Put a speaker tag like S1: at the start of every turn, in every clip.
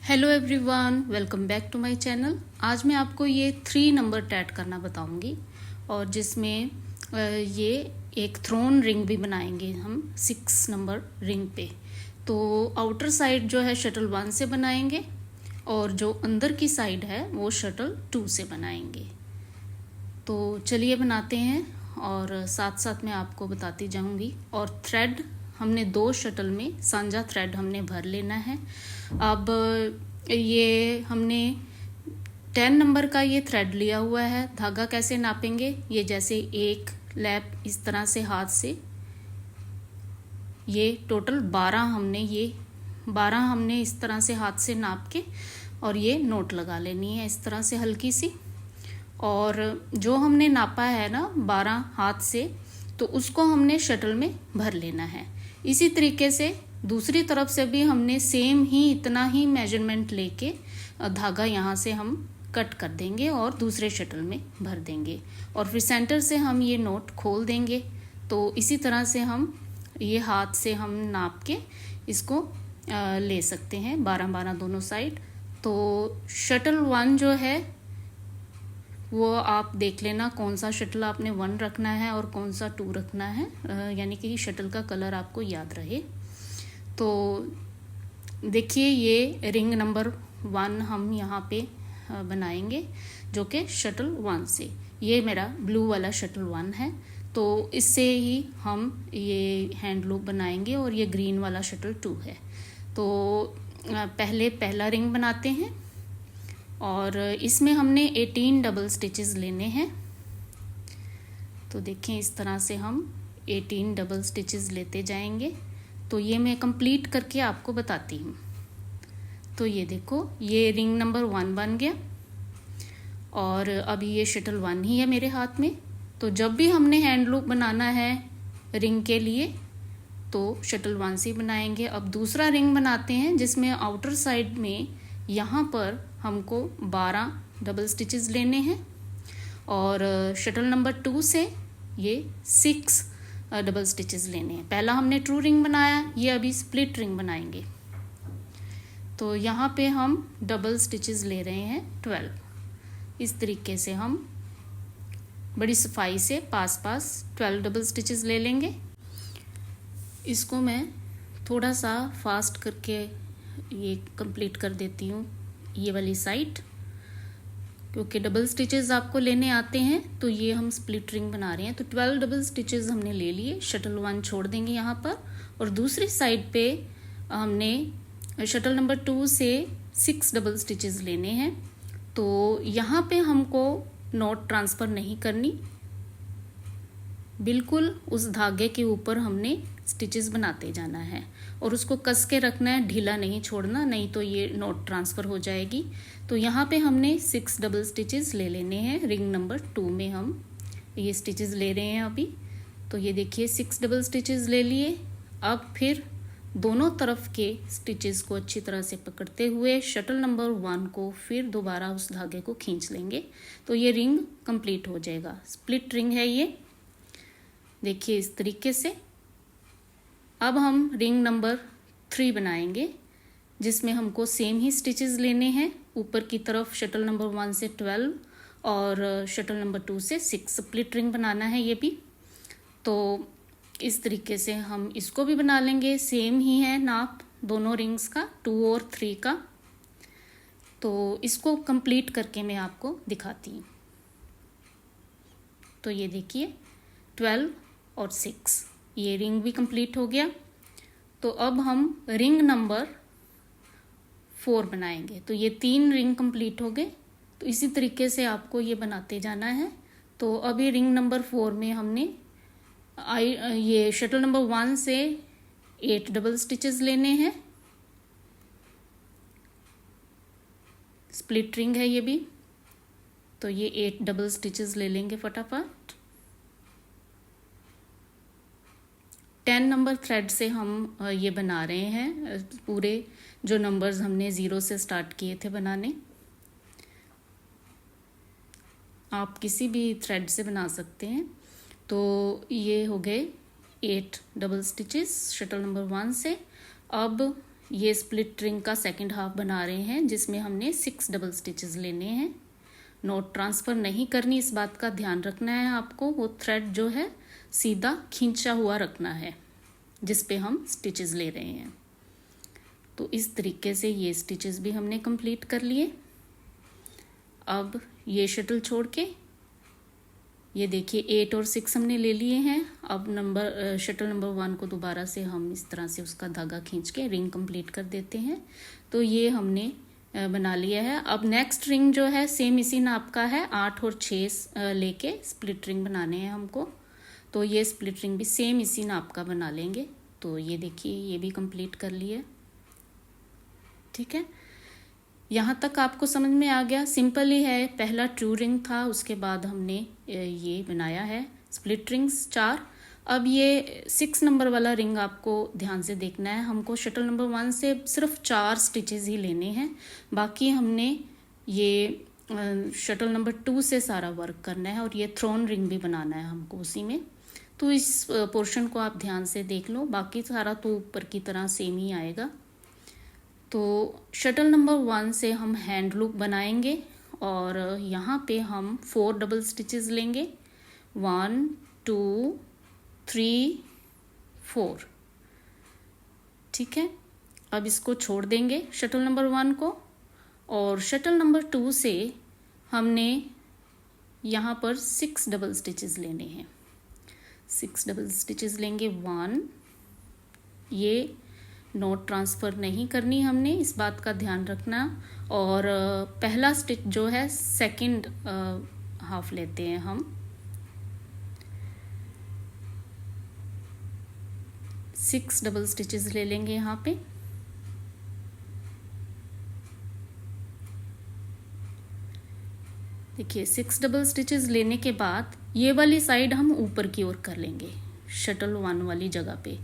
S1: Hello everyone, welcome back to my channel. आज मैं आपको ये 3 नंबर टैट करना बताऊंगी और जिसमें ये एक थ्रोन रिंग भी बनाएंगे हम 6 नंबर रिंग पे। तो आउटर साइड जो है शटल 1 से बनाएंगे और जो अंदर की साइड है वो शटल 2 से बनाएंगे। तो चलिए बनाते हैं और साथ साथ मैं आपको बताती जाऊंगी। और थ्रेड हमने 2 शटल में सांझा थ्रेड हमने भर लेना है। अब ये हमने 10 नंबर का ये थ्रेड लिया हुआ है। धागा कैसे नापेंगे, ये जैसे एक लैप इस तरह से हाथ से ये टोटल 12 हमने इस तरह से हाथ से नाप के और ये नोट लगा लेनी है इस तरह से हल्की सी। और जो हमने नापा है ना 12 हाथ से, तो उसको हमने शटल में भर लेना है। इसी तरीके से दूसरी तरफ से भी हमने सेम ही इतना ही मेजरमेंट लेके धागा यहाँ से हम कट कर देंगे और दूसरे शटल में भर देंगे और फिर सेंटर से हम ये नोट खोल देंगे। तो इसी तरह से हम ये हाथ से हम नाप के इसको ले सकते हैं 12-12 दोनों साइड। तो शटल 1 जो है वो आप देख लेना कौन सा शटल आपने 1 रखना है और कौन सा 2 रखना है, यानी कि शटल का कलर आपको याद रहे। तो देखिए ये रिंग नंबर 1 हम यहाँ पे बनाएंगे जो कि शटल 1 से। ये मेरा ब्लू वाला शटल 1 है, तो इससे ही हम ये हैंड लूप बनाएंगे। और ये ग्रीन वाला शटल 2 है। तो पहले पहला रिंग बनाते हैं और इसमें हमने 18 डबल स्टिचेस लेने हैं। तो देखें इस तरह से हम 18 डबल स्टिचेस लेते जाएंगे। तो ये मैं कंप्लीट करके आपको बताती हूँ। तो ये देखो ये रिंग नंबर 1 बन गया और अभी ये शटल 1 ही है मेरे हाथ में। तो जब भी हमने हैंड लूप बनाना है रिंग के लिए तो शटल 1 से बनाएंगे। अब दूसरा रिंग बनाते हैं जिसमें आउटर साइड में यहाँ पर हमको 12 डबल स्टिचेस लेने हैं और शटल नंबर 2 से ये 6 डबल स्टिचेस लेने हैं। पहला हमने ट्रू रिंग बनाया, ये अभी स्प्लिट रिंग बनाएंगे। तो यहाँ पे हम डबल स्टिचेस ले रहे हैं 12। इस तरीके से हम बड़ी सफाई से पास 12 डबल स्टिचेस ले लेंगे। इसको मैं थोड़ा सा फास्ट करके ये कंप्लीट कर देती हूँ ये वाली साइड, क्योंकि डबल स्टिचेस आपको लेने आते हैं। तो ये हम स्प्लिट रिंग बना रहे हैं। तो 12 डबल स्टिचेस हमने ले लिए, शटल 1 छोड़ देंगे यहाँ पर और दूसरी साइड पे हमने शटल नंबर 2 से 6 डबल स्टिचेस लेने हैं। तो यहाँ पे हमको नॉट ट्रांसफ़र नहीं करनी, बिल्कुल उस धागे के ऊपर हमने स्टिचेस बनाते जाना है और उसको कस के रखना है, ढीला नहीं छोड़ना, नहीं तो ये नॉट ट्रांसफ़र हो जाएगी। तो यहाँ पे हमने 6 डबल स्टिचेस ले लेने हैं। रिंग नंबर 2 में हम ये स्टिचेस ले रहे हैं अभी। तो ये देखिए 6 डबल स्टिचेस ले लिए। अब फिर दोनों तरफ के स्टिचेस को अच्छी तरह से पकड़ते हुए शटल नंबर 1 को फिर दोबारा उस धागे को खींच लेंगे। तो ये रिंग कंप्लीट हो जाएगा। स्प्लिट रिंग है ये, देखिए इस तरीके से। अब हम रिंग नंबर 3 बनाएंगे जिसमें हमको सेम ही स्टिचेस लेने हैं। ऊपर की तरफ शटल नंबर 1 से 12 और शटल नंबर 2 से 6 स्प्लिट रिंग बनाना है ये भी। तो इस तरीके से हम इसको भी बना लेंगे। सेम ही है नाप दोनों रिंग्स का, 2 और 3 का। तो इसको कंप्लीट करके मैं आपको दिखाती हूँ। तो ये देखिए 12 और 6 ये रिंग भी कंप्लीट हो गया। तो अब हम रिंग नंबर 4 बनाएंगे। तो ये 3 रिंग कंप्लीट हो गए। तो इसी तरीके से आपको ये बनाते जाना है। तो अभी रिंग नंबर 4 में हमने ये शटल नंबर 1 से 8 डबल स्टिचेस लेने हैं। स्प्लिट रिंग है ये भी। तो ये 8 डबल स्टिचेस ले लेंगे फटाफट। 10 नंबर थ्रेड से हम ये बना रहे हैं पूरे जो नंबर्स हमने 0 से स्टार्ट किए थे बनाने। आप किसी भी थ्रेड से बना सकते हैं। तो ये हो गए 8 डबल स्टिचेस शटल नंबर 1 से। अब ये स्प्लिट रिंग का सेकंड हाफ बना रहे हैं, जिसमें हमने 6 डबल स्टिचेस लेने हैं। नॉट ट्रांसफ़र नहीं करनी, इस बात का ध्यान रखना है आपको। वो थ्रेड जो है सीधा खींचा हुआ रखना है जिस पे हम स्टिचेस ले रहे हैं। तो इस तरीके से ये स्टिचेस भी हमने कंप्लीट कर लिए। अब ये शटल छोड़ के ये देखिए 8 और 6 हमने ले लिए हैं। अब शटल नंबर 1 को दोबारा से हम इस तरह से उसका धागा खींच के रिंग कंप्लीट कर देते हैं। तो ये हमने बना लिया है। अब नेक्स्ट रिंग जो है सेम इसी नाप का है, 8 और 6 लेके स्प्लिट रिंग बनाने हैं हमको। तो ये स्प्लिट रिंग भी सेम इसी नाप का बना लेंगे। तो ये देखिए ये भी कंप्लीट कर लिया। ठीक है, यहाँ तक आपको समझ में आ गया। सिंपल ही है, पहला ट्रू रिंग था, उसके बाद हमने ये बनाया है स्प्लिट रिंग्स 4। अब ये 6 नंबर वाला रिंग आपको ध्यान से देखना है। हमको शटल नंबर 1 से सिर्फ 4 स्टिचेस ही लेने हैं, बाकी हमने ये शटल नंबर 2 से सारा वर्क करना है और ये थ्रोन रिंग भी बनाना है हमको उसी में। तो इस पोर्शन को आप ध्यान से देख लो, बाकी सारा तो ऊपर की तरह सेम ही आएगा। तो शटल नंबर 1 से हम हैंड लूप बनाएंगे और यहाँ पे हम 4 डबल स्टिचेस लेंगे, 1 2 3 4। ठीक है, अब इसको छोड़ देंगे शटल नंबर 1 को, और शटल नंबर 2 से हमने यहाँ पर 6 डबल स्टिचेस लेने हैं। 6 डबल स्टिचेस लेंगे। 1, ये नॉट ट्रांसफ़र नहीं करनी हमने, इस बात का ध्यान रखना। और पहला स्टिच जो है सेकंड हाफ लेते हैं हम। 6 डबल स्टिचेस ले लेंगे यहाँ पे। देखिए 6 डबल स्टिचेस लेने के बाद ये वाली साइड हम ऊपर की ओर कर लेंगे, शटल 1 वाली जगह पे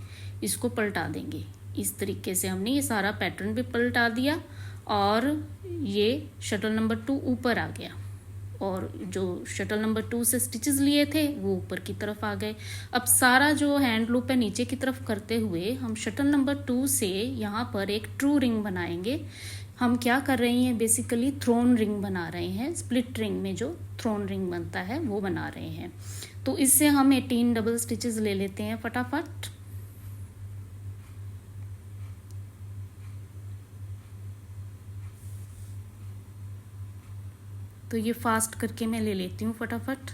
S1: इसको पलटा देंगे। इस तरीके से हमने ये सारा पैटर्न भी पलटा दिया और ये शटल नंबर 2 ऊपर आ गया, और जो शटल नंबर 2 से स्टिचेस लिए थे वो ऊपर की तरफ आ गए। अब सारा जो हैंड लूप है नीचे की तरफ करते हुए हम शटल नंबर 2 से यहाँ पर एक ट्रू रिंग बनाएंगे। हम क्या कर रहे हैं, बेसिकली थ्रोन रिंग बना रहे हैं। स्प्लिट रिंग में जो थ्रोन रिंग बनता है वो बना रहे हैं। तो इससे हम 18 डबल स्टिचेस ले लेते हैं फटाफट। तो ये फास्ट करके मैं ले लेती हूँ फटाफट।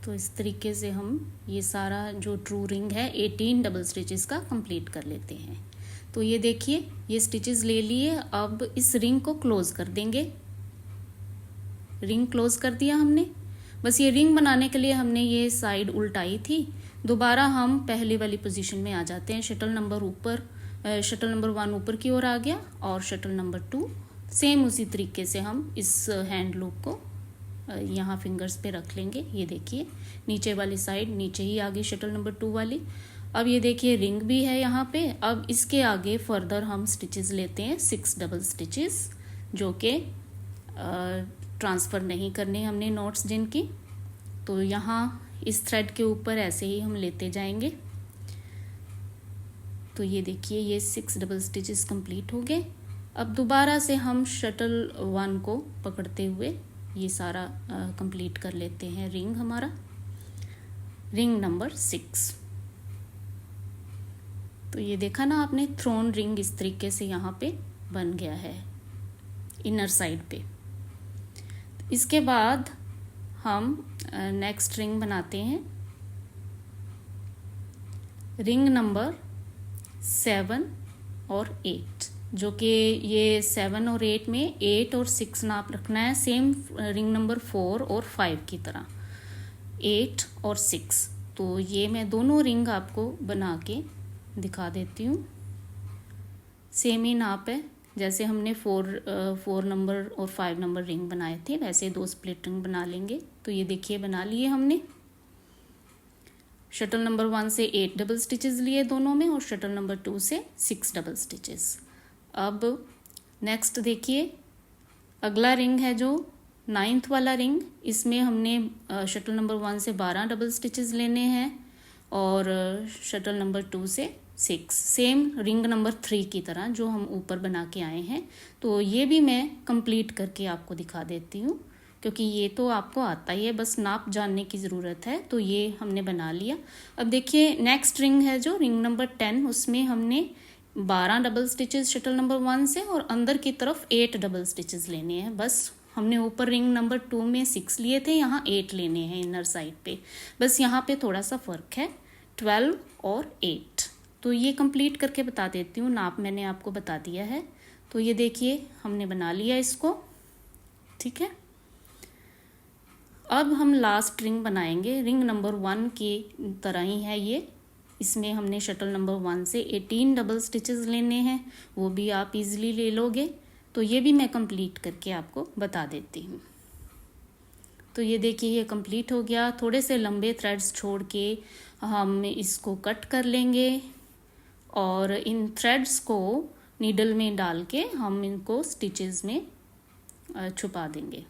S1: तो इस तरीके से हम ये सारा जो ट्रू रिंग है 18 डबल स्टिचेस का कंप्लीट कर लेते हैं। तो ये देखिए ये स्टिचेस ले लिए। अब इस रिंग को क्लोज कर देंगे। रिंग क्लोज कर दिया हमने। बस ये रिंग बनाने के लिए हमने ये साइड उल्टाई थी। दोबारा हम पहले वाली पोजीशन में आ जाते हैं। शटल नंबर 1 ऊपर की ओर आ गया और शटल नंबर 2 सेम उसी तरीके से हम इस हैंड लूप को यहाँ फिंगर्स पे रख लेंगे। ये देखिए नीचे वाली साइड नीचे ही आ गई शटल नंबर 2 वाली। अब ये देखिए रिंग भी है यहाँ पे। अब इसके आगे फर्दर हम स्टिचेस लेते हैं 6 डबल स्टिचेस, जो कि ट्रांसफ़र नहीं करने हमने नॉट्स जिनकी। तो यहाँ इस थ्रेड के ऊपर ऐसे ही हम लेते जाएंगे। तो ये देखिए ये 6 डबल स्टिचेस कंप्लीट हो गए। अब दोबारा से हम शटल 1 को पकड़ते हुए ये सारा कंप्लीट कर लेते हैं रिंग हमारा, रिंग नंबर 6। तो ये देखा ना आपने, थ्रोन रिंग इस तरीके से यहाँ पे बन गया है इनर साइड पे। इसके बाद हम नेक्स्ट रिंग बनाते हैं, रिंग नंबर 7 और 8, जो कि ये 7 और 8 में 8 और 6 नाप रखना है, सेम रिंग नंबर 4 और 5 की तरह 8 और 6। तो ये मैं दोनों रिंग आपको बना के दिखा देती हूँ। सेम ही नाप है, जैसे हमने 4 नंबर और 5 नंबर रिंग बनाए थे वैसे 2 स्प्लिट रिंग बना लेंगे। तो ये देखिए बना लिए हमने। शटल नंबर 1 से 8 डबल स्टिचेस लिए दोनों में और शटल नंबर 2 से 6 डबल स्टिचेस। अब नेक्स्ट देखिए अगला रिंग है जो 9th वाला रिंग, इसमें हमने शटल नंबर 1 से 12 डबल स्टिचेस लेने हैं और शटल नंबर 2 से 6, सेम रिंग नंबर 3 की तरह जो हम ऊपर बना के आए हैं। तो ये भी मैं कंप्लीट करके आपको दिखा देती हूँ, क्योंकि ये तो आपको आता ही है, बस नाप जानने की ज़रूरत है। तो ये हमने बना लिया। अब देखिए नेक्स्ट रिंग है जो रिंग नंबर 10, उसमें हमने 12 डबल स्टिचेस शटल नंबर 1 से और अंदर की तरफ 8 डबल स्टिचेस लेने हैं। बस हमने ऊपर रिंग नंबर 2 में 6 लिए थे, यहाँ 8 लेने हैं इनर साइड पे। बस यहाँ पे थोड़ा सा फ़र्क है, 12 और 8। तो ये कंप्लीट करके बता देती हूँ, नाप मैंने आपको बता दिया है। तो ये देखिए हमने बना लिया इसको, ठीक है। अब हम लास्ट रिंग बनाएंगे, रिंग नंबर 1 की तरह ही है ये। इसमें हमने शटल नंबर 1 से 18 डबल स्टिचेस लेने हैं, वो भी आप इजीली ले लोगे। तो ये भी मैं कंप्लीट करके आपको बता देती हूँ। तो ये देखिए ये कंप्लीट हो गया। थोड़े से लंबे थ्रेड्स छोड़ के हम इसको कट कर लेंगे और इन थ्रेड्स को नीडल में डाल के हम इनको स्टिचेस में छुपा देंगे।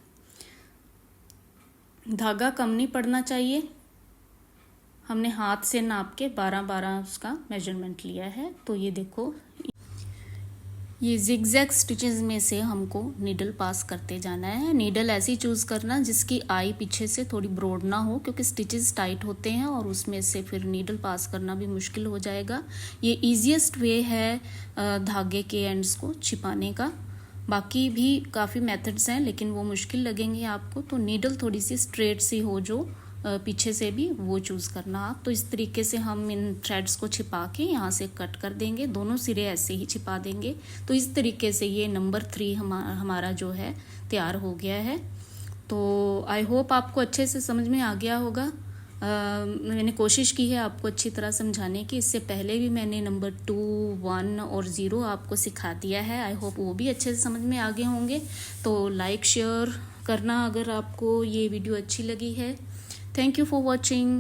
S1: धागा कम नहीं पड़ना चाहिए। हमने हाथ से नाप के 12-12 उसका मेजरमेंट लिया है। तो ये देखो, ये जिगजैग स्टिचेस में से हमको नीडल पास करते जाना है। नीडल ऐसी चूज़ करना जिसकी आई पीछे से थोड़ी ब्रॉड ना हो, क्योंकि स्टिचेस टाइट होते हैं और उसमें से फिर नीडल पास करना भी मुश्किल हो जाएगा। ये ईजीएस्ट वे है धागे के एंड्स को छिपाने का। बाकी भी काफ़ी मेथड्स हैं, लेकिन वो मुश्किल लगेंगे आपको। तो नीडल थोड़ी सी स्ट्रेट सी हो जो पीछे से भी, वो चूज़ करना आप। तो इस तरीके से हम इन थ्रेड्स को छिपा के यहाँ से कट कर देंगे, दोनों सिरे ऐसे ही छिपा देंगे। तो इस तरीके से ये नंबर 3 हमारा जो है तैयार हो गया है। तो आई होप आपको अच्छे से समझ में आ गया होगा। मैंने कोशिश की है आपको अच्छी तरह समझाने की। इससे पहले भी मैंने नंबर 2, 1 और 0 आपको सिखा दिया है। आई होप वो भी अच्छे से समझ में आ गए होंगे। तो लाइक शेयर करना अगर आपको ये वीडियो अच्छी लगी है। Thank you for watching.